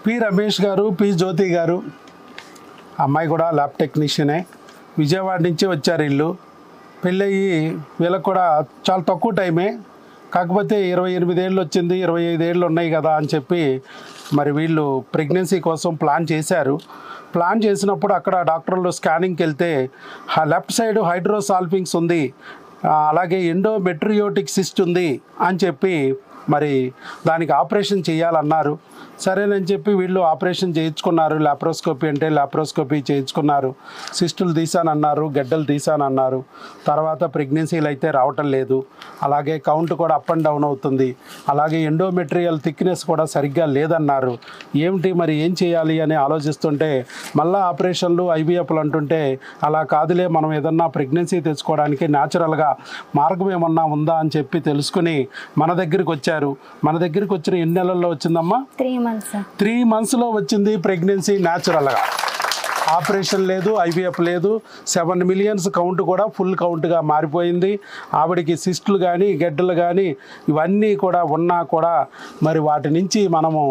P Ramesh గారు, P జ్యోతి గారు, అమ్మాయి కూడా ల్యాబ్ టెక్నీషియనే. విజయవాడ నుంచి వచ్చారు ఇల్లు. పెళ్ళయి వీళ్ళకి కూడా చాలా తక్కువ టైమే, కాకపోతే 28 ఏళ్ళు వచ్చింది, 25 ఏళ్ళు ఉన్నాయి కదా అని చెప్పి మరి వీళ్ళు ప్రెగ్నెన్సీ కోసం ప్లాన్ చేశారు. ప్లాన్ చేసినప్పుడు అక్కడ డాక్టర్లు స్కానింగ్కి వెళ్తే లెఫ్ట్ సైడ్ హైడ్రోసాల్ఫింగ్స్ ఉంది, అలాగే ఎండోమెట్రియోటిక్ సిస్ట్ ఉంది అని చెప్పి మరి దానికి ఆపరేషన్ చేయాలన్నారు. సరేనని చెప్పి వీళ్ళు ఆపరేషన్ చేయించుకున్నారు. లాప్రోస్కోపీ అంటే లాప్రోస్కోపీ చేయించుకున్నారు. సిస్టులు తీసానన్నారు, గడ్డలు తీసానన్నారు. తర్వాత ప్రెగ్నెన్సీలు అయితే రావటం లేదు, అలాగే కౌంట్ కూడా అప్ అండ్ డౌన్ అవుతుంది, అలాగే ఎండోమెట్రియల్ థిక్నెస్ కూడా సరిగ్గా లేదన్నారు. ఏమిటి మరి ఏం చేయాలి అని ఆలోచిస్తుంటే మళ్ళీ ఆపరేషన్లు ఐవీఎఫ్లు అంటుంటే అలా కాదులే, మనం ఏదన్నా ప్రెగ్నెన్సీ తెచ్చుకోవడానికి న్యాచురల్గా మార్గం ఏమన్నా ఉందా అని చెప్పి తెలుసుకుని మన దగ్గరికి వచ్చారు. మన దగ్గరికి వచ్చిన ఎన్ని నెలల్లో వచ్చిందమ్మా? 3 monthsలో వచ్చింది ప్రెగ్నెన్సీ న్యాచురల్గా. ఆపరేషన్ లేదు, ఐవీఎఫ్ లేదు. 7 million కౌంట్ కూడా ఫుల్ కౌంట్గా మారిపోయింది. ఆవిడికి సిస్టులు కానీ గెడ్డలు కానీ ఇవన్నీ కూడా ఉన్నా కూడా మరి వాటి నుంచి మనము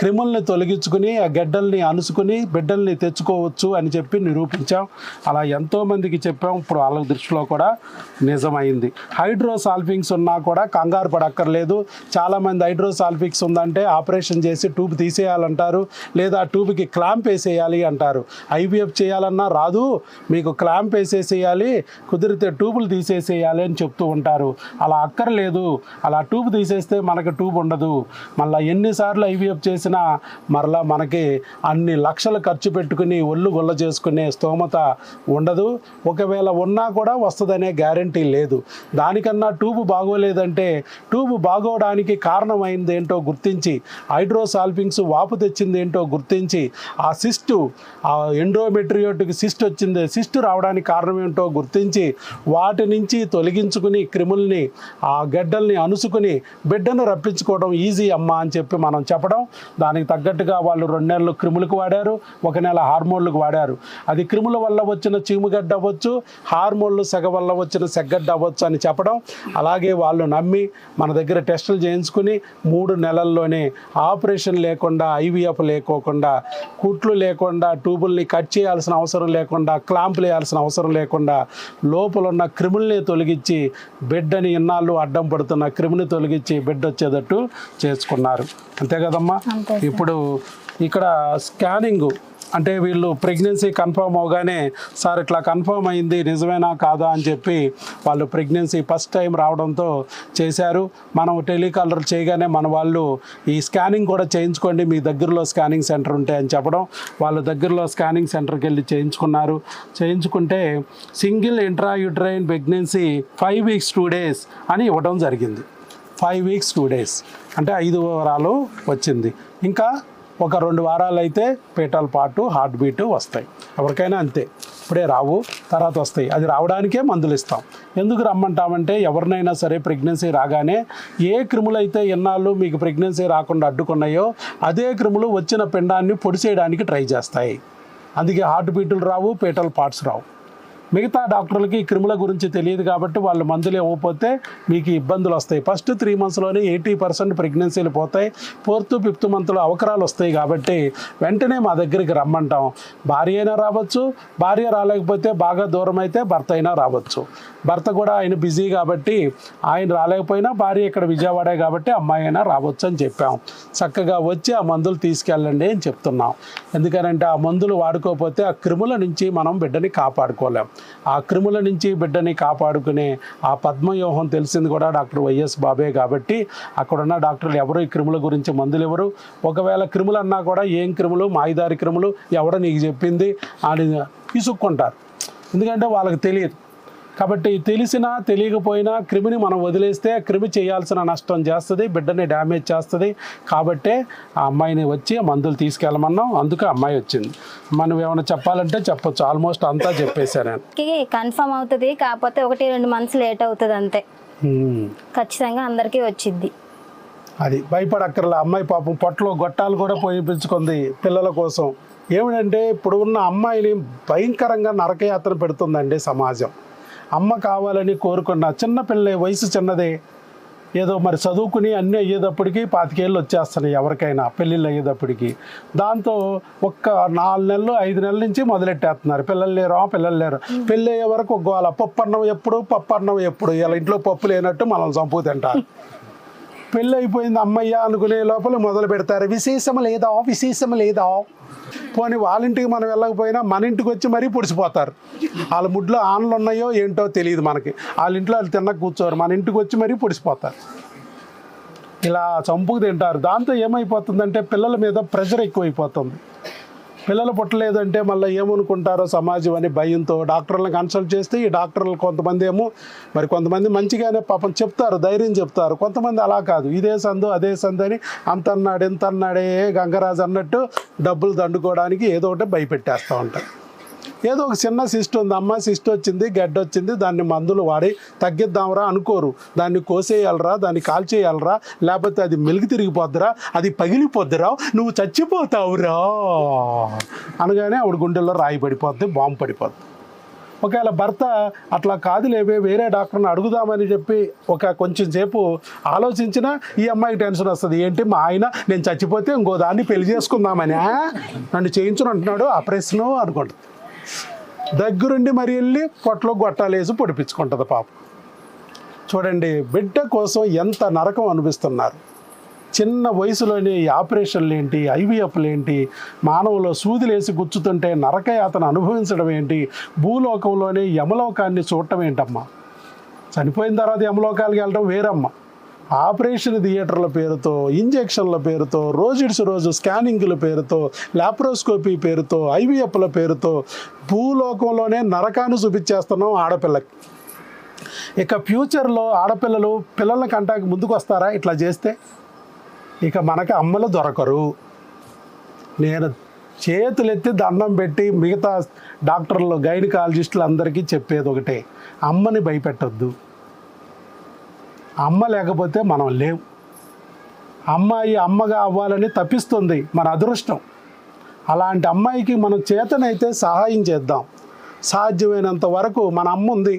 క్రిముల్ని తొలగించుకుని ఆ గెడ్డల్ని అనుసుకుని బిడ్డల్ని తెచ్చుకోవచ్చు అని చెప్పి నిరూపించాం. అలా ఎంతోమందికి చెప్పాం. ఇప్పుడు వాళ్ళ దృష్టిలో కూడా నిజమైంది. హైడ్రోసాల్ఫింగ్స్ ఉన్నా కూడా కంగారు పడక్కర్లేదు. చాలామంది హైడ్రోసాల్ఫిక్స్ ఉందంటే ఆపరేషన్ చేసి ట్యూబ్ తీసేయాలంటారు, లేదా ట్యూబ్కి క్లాంప్ వేసేయాలి అంటారు. ఐవీఎఫ్ చేయాలన్నా రాదు, మీకు క్లాంప్ వేసేసేయాలి, కుదిరితే ట్యూబులు తీసేసేయాలి అని చెప్తూ ఉంటారు. అలా అక్కర్లేదు. అలా ట్యూబ్ తీసేస్తే మనకి ట్యూబ్ ఉండదు. మళ్ళీ ఎన్నిసార్లు ఐవీఎఫ్ చేసినా మరలా మనకి అన్ని లక్షలు ఖర్చు పెట్టుకుని ఒళ్ళు గుల్ల చేసుకునే స్తోమత ఉండదు. ఒకవేళ ఉన్నా కూడా వస్తుందనే గ్యారంటీ లేదు. దానికన్నా ట్యూబ్ బాగోలేదంటే ట్యూబ్ బాగోవడానికి కారణమైంది ఏంటో గుర్తించి, హైడ్రోసాల్ఫింగ్స్ వాపు తెచ్చింది ఏంటో గుర్తించి, ఆ సిస్టు ఆ ఎండోమెట్రియోటిక్ సిస్ట్ వచ్చింది, సిస్ట్ రావడానికి కారణం ఏంటో గుర్తించి వాటి నుంచి తొలగించుకుని క్రిముల్ని ఆ గడ్డల్ని అనుసుకుని బిడ్డను రప్పించుకోవడం ఈజీ అమ్మా అని చెప్పి మనం చెప్పడం. దానికి తగ్గట్టుగా వాళ్ళు 2 నెలలు క్రిములకు వాడారు, 1 నెల హార్మోన్లకు వాడారు. అది క్రిముల వల్ల వచ్చిన చీముగడ్డ అవ్వచ్చు, హార్మోన్లు సెగ వల్ల వచ్చిన సెగ్గడ్డ అవ్వచ్చు అని చెప్పడం. అలాగే వాళ్ళు నమ్మి మన దగ్గర టెస్టులు చేయించుకుని 3 నెలల్లోనే ఆపరేషన్ లేకుండా, ఐవీఎఫ్ లేకోకుండా, కుట్లు లేకుండా, ట్యూబుల్ని కట్ చేయాల్సిన అవసరం లేకుండా, క్లాంపులు వేయాల్సిన అవసరం లేకుండా లోపల ఉన్న క్రిముల్ని తొలగించి బిడ్డని ఇన్నాళ్ళు అడ్డం పడుతున్న క్రిమిని తొలగించి బిడ్డ వచ్చేటట్టు చేసుకున్నారు. అంతే కదమ్మా? ఇప్పుడు ఇక్కడ స్కానింగ్ అంటే వీళ్ళు ప్రెగ్నెన్సీ కన్ఫర్మ్ అవగానే సార్ ఇట్లా కన్ఫర్మ్ అయింది, నిజమేనా కాదా అని చెప్పి వాళ్ళు ప్రెగ్నెన్సీ ఫస్ట్ టైం రావడంతో చేశారు. మనం టెలికాలర్ చేయగానే మన వాళ్ళు ఈ స్కానింగ్ కూడా చేయించుకోండి, మీ దగ్గరలో స్కానింగ్ సెంటర్ ఉంటే అని చెప్పడం. వాళ్ళ దగ్గరలో స్కానింగ్ సెంటర్కి వెళ్ళి చేయించుకున్నారు. చేయించుకుంటే single intrauterine pregnancy 5 weeks 2 days అని ఇవ్వడం జరిగింది. 5 weeks 2 days అంటే 5 వారాలు వచ్చింది. ఇంకా ఒక 2 వారాలు అయితే పేటల్ పార్టు, హార్ట్ బీటు వస్తాయి. ఎవరికైనా అంతే, ఇప్పుడే రావు, తర్వాత వస్తాయి. అది రావడానికే మందులు ఇస్తాం. ఎందుకు రమ్మంటామంటే ఎవరినైనా సరే ప్రెగ్నెన్సీ రాగానే ఏ క్రిములు అయితే ఎన్నాళ్ళు మీకు ప్రెగ్నెన్సీ రాకుండా అడ్డుకున్నాయో అదే క్రిములు వచ్చిన పిండాన్ని పొడిసేయడానికి ట్రై చేస్తాయి. అందుకే హార్ట్ బీటులు రావు, పేటల్ పార్ట్స్ రావు. మిగతా డాక్టర్లకి క్రిముల గురించి తెలియదు కాబట్టి వాళ్ళు మందులు ఇవ్వకపోతే మీకు ఇబ్బందులు వస్తాయి. ఫస్ట్ 3 monthsలోనే 80% ప్రెగ్నెన్సీలు పోతాయి. 4th 5th monthలో అవకరాలు వస్తాయి కాబట్టి వెంటనే మా దగ్గరికి రమ్మంటాం. భార్య అయినా రావచ్చు, భార్య రాలేకపోతే బాగా దూరం అయితే భర్త అయినా రావచ్చు. భర్త కూడా ఆయన బిజీ కాబట్టి ఆయన రాలేకపోయినా భార్య ఇక్కడ విజయవాడే కాబట్టి అమ్మాయి అయినా రావచ్చు అని చెప్పాం. చక్కగా వచ్చి ఆ మందులు తీసుకెళ్ళండి అని చెప్తున్నాం. ఎందుకనంటే ఆ మందులు వాడుకోకపోతే ఆ క్రిముల నుంచి మనం బిడ్డని కాపాడుకోలేం. ఆ క్రిముల నుంచి బిడ్డని కాపాడుకునే ఆ పద్మవ్యూహం తెలిసింది కూడా డాక్టర్ వైఎస్ బాబే కాబట్టి అక్కడున్న డాక్టర్లు ఎవరు ఈ క్రిముల గురించి మందులు ఎవరు. ఒకవేళ క్రిములు అన్నా కూడా ఏం క్రిములు, మాయిదారి క్రిములు, ఎవడ నీకు చెప్పింది అని తీసుకుంటారు. ఎందుకంటే వాళ్ళకి తెలియదు. కాబట్టి తెలిసినా తెలియకపోయినా క్రిమిని మనం వదిలేస్తే క్రిమి చేయాల్సిన నష్టం చేస్తుంది, బిడ్డని డ్యామేజ్ చేస్తుంది. కాబట్టే ఆ అమ్మాయిని వచ్చి మందులు తీసుకెళ్ళమన్నాం. అందుకే అమ్మాయి వచ్చింది. మనం ఏమైనా చెప్పాలంటే చెప్పొచ్చు. ఆల్మోస్ట్ అంతా చెప్పేశాను. కన్ఫర్మ్ అవుతుంది, కాకపోతే 1-2 months లేట్ అవుతుంది అంతే. ఖచ్చితంగా అందరికీ వచ్చింది. అది భయపడక్కర్లా. అమ్మాయి పాపం పొట్టలో గొట్టాలు కూడా పోయించుకుంది పిల్లల కోసం. ఏమిటంటే ఇప్పుడు ఉన్న అమ్మాయిని భయంకరంగా నరకయాత్ర పెడుతుందండి సమాజం. అమ్మ కావాలని కోరుకున్న చిన్నపిల్ల, వయసు చిన్నదే, ఏదో మరి చదువుకుని అన్నీ అయ్యేటప్పటికి 25 ఏళ్ళు వచ్చేస్తున్నాయి ఎవరికైనా పెళ్ళిళ్ళు అయ్యేటప్పటికి. దాంతో ఒక్క 4 నెలలు 5 నెలల నుంచి మొదలెట్టేస్తున్నారు, పిల్లలు లేరు. పెళ్ళి అయ్యే వరకు ఒక గోల, పప్పు అన్నం ఎప్పుడు ఇలా ఇంట్లో పప్పు లేనట్టు మనం చంపు తింటారు. పెళ్ళి అయిపోయింది అమ్మయ్య అనుకునే లోపల మొదలు పెడతారు, విశేషం లేదా. పోనీ వాళ్ళ ఇంటికి మనం వెళ్ళకపోయినా మన ఇంటికి వచ్చి మరీ పొడిచిపోతారు. వాళ్ళ ముడ్లో ఆన్లు ఉన్నాయో ఏంటో తెలియదు మనకి, వాళ్ళ ఇంట్లో వాళ్ళు తిన్న కూర్చోరు, మన ఇంటికి వచ్చి మరీ పొడిచిపోతారు. ఇలా చంపుకు తింటారు. దాంతో ఏమైపోతుందంటే పిల్లల మీద ప్రెషర్ ఎక్కువైపోతుంది. పిల్లలు పుట్టలేదంటే మళ్ళీ ఏమనుకుంటారో సమాజం అని భయంతో డాక్టర్లను కన్సల్ట్ చేస్తే ఈ డాక్టర్లు కొంతమంది ఏమో మరి కొంతమంది మంచిగానే పాపం చెప్తారు, ధైర్యం చెప్తారు. కొంతమంది అలా కాదు, ఇదే సందు అదే సందు అని అంతన్నాడు ఇంతన్నాడే గంగరాజు అన్నట్టు డబ్బులు దండుకోవడానికి ఏదో ఒకటి భయపెట్టేస్తూ ఉంటారు. ఏదో ఒక చిన్న సిస్ట్ ఉంది, అమ్మ సిస్ట్ వచ్చింది, గడ్డ వచ్చింది, దాన్ని మందులు వాడి తగ్గిద్దాంరా అనుకోరు. దాన్ని కోసేయాలరా, దాన్ని కాల్చేయాలరా, లేకపోతే అది మెలిగి తిరిగిపోద్దురా, అది పగిలిపోద్దురా, నువ్వు చచ్చిపోతావురా అనగానే ఆవిడ గుండెల్లో రాయి పడిపోద్ది, బాంబు పడిపోద్ది. ఒకవేళ భర్త అట్లా కాదులేవే వేరే డాక్టర్ని అడుగుదామని చెప్పి కొంచెం సేపు ఆలోచించినా ఈ అమ్మాయికి టెన్షన్ వస్తుంది. ఏంటి మా ఆయన నేను చచ్చిపోతే ఇంకో దాన్ని పెళ్లి చేసుకుందామని నన్ను చేయించుని అంటున్నాడు ఆపరేషను అనుకుంటుంది. దగ్గరుండి మరి వెళ్ళి పొట్టలో గొట్టాలేసి పొడిపించుకుంటుంది పాపం. చూడండి బిడ్డ కోసం ఎంత నరకం అనిపిస్తున్నారు. చిన్న వయసులోనే ఈ ఆపరేషన్లు ఏంటి, ఐవీఎఫ్లు ఏంటి, మానవులో సూదిలేసి గుచ్చుతుంటే నరకయాతన అనుభవించడం ఏంటి, భూలోకంలోనే యమలోకాన్ని చూడటం ఏంటమ్మా. చనిపోయిన తర్వాత యమలోకాలకి వెళ్ళడం వేరమ్మా. ఆపరేషన్ థియేటర్ల పేరుతో, ఇంజెక్షన్ల పేరుతో, రోజు స్కానింగ్ల పేరుతో, లాప్రోస్కోపీ పేరుతో, ఐవీఎఫ్ల పేరుతో భూలోకంలోనే నరకాన్ని చూపించేస్తున్నాం ఆడపిల్లకి. ఇక ఫ్యూచర్లో ఆడపిల్లలు పిల్లల్ని కంటానికి ముందుకు వస్తారా ఇట్లా చేస్తే? ఇక మనకి అమ్మలు దొరకరు. నేను చేతులెత్తి దండం పెట్టి మిగతా డాక్టర్లు గైనకాలజిస్టులు అందరికీ చెప్పేది ఒకటే, అమ్మని భయపెట్టొద్దు. అమ్మ లేకపోతే మనం లేవు. అమ్మాయి అమ్మగా అవ్వాలని తప్పిస్తుంది, మన అదృష్టం. అలాంటి అమ్మాయికి మనం చేతనైతే సహాయం చేద్దాం. సాధ్యమైనంత వరకు మన అమ్మ ఉంది,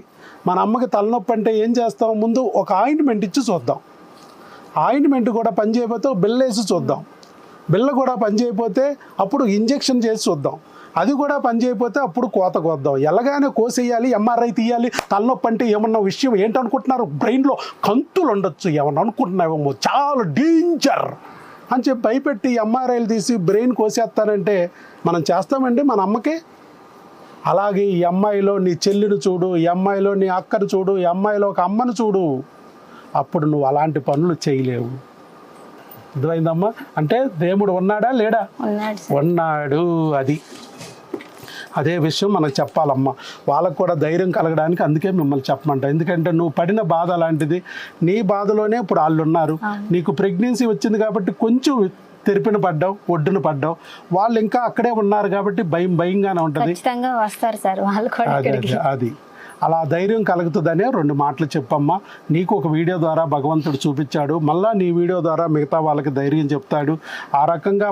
మన అమ్మకి తలనొప్పి అంటే ఏం చేస్తాం, ముందు ఒక ఆయింట్మెంట్ ఇచ్చి చూద్దాం. ఆయింట్మెంట్ కూడా పని చేయకపోతే బిల్ల వేసి చూద్దాం. బిల్ల కూడా పని చేయకపోతే అప్పుడు ఇంజెక్షన్ చేసి చూద్దాం. అది కూడా పని చేయకపోతే అప్పుడు కోత కోద్దాం. ఎలాగైనా కోసేయాలి, ఎంఆర్ఐ తీయాలి. తలనొప్పి అంటే ఏమన్నా విషయం ఏంటనుకుంటున్నారు, బ్రెయిన్లో కంతులు ఉండొచ్చు ఏమన్నా అనుకుంటున్నావేమో, చాలా డేంజర్ అని చెప్పి భయపెట్టి ఎంఆర్ఐలు తీసి బ్రెయిన్ కోసేస్తానంటే మనం చేస్తామండి మన అమ్మకి. అలాగే ఈ అమ్మాయిలో నీ చెల్లిని చూడు, ఈ అమ్మాయిలో నీ అక్కను చూడు, ఈ అమ్మాయిలో ఒక అమ్మను చూడు. అప్పుడు నువ్వు అలాంటి పనులు చేయలేవు. అర్థమైందమ్మా? అంటే దేవుడు ఉన్నాడా లేడా? ఉన్నాడు. అదే విషయం మనకు చెప్పాలమ్మా. వాళ్ళకు కూడా ధైర్యం కలగడానికి అందుకే మిమ్మల్ని చెప్పమంటా. ఎందుకంటే నువ్వు పడిన బాధ అలాంటిది. నీ బాధలోనే ఇప్పుడు వాళ్ళు ఉన్నారు. నీకు ప్రెగ్నెన్సీ వచ్చింది కాబట్టి కొంచెం తెరిపిన పడ్డావు, ఒడ్డున పడ్డావు. వాళ్ళు ఇంకా అక్కడే ఉన్నారు కాబట్టి భయంగానే ఉంటుంది. అది అలా ధైర్యం కలుగుతుందనే 2 మాటలు చెప్పమ్మా. నీకు ఒక వీడియో ద్వారా భగవంతుడు చూపించాడు, మళ్ళీ నీ వీడియో ద్వారా మిగతా వాళ్ళకి ధైర్యం చెప్తాడు. ఆ రకంగా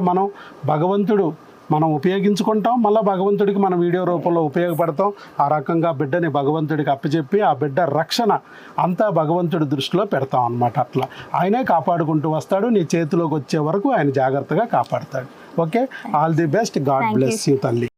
మనం ఉపయోగించుకుంటాం, మళ్ళీ భగవంతుడికి మన వీడియో రూపంలో ఉపయోగపడతాం. ఆ రకంగా బిడ్డని భగవంతుడికి అప్పచెప్పి ఆ బిడ్డ రక్షణ అంతా భగవంతుడి దృష్టిలో పెడతాం అన్నమాట. అట్లా ఆయనే కాపాడుకుంటూ వస్తాడు. నీ చేతిలోకి వచ్చే వరకు ఆయన జాగ్రత్తగా కాపాడతాడు. Okay, all the best. God bless you తల్లి.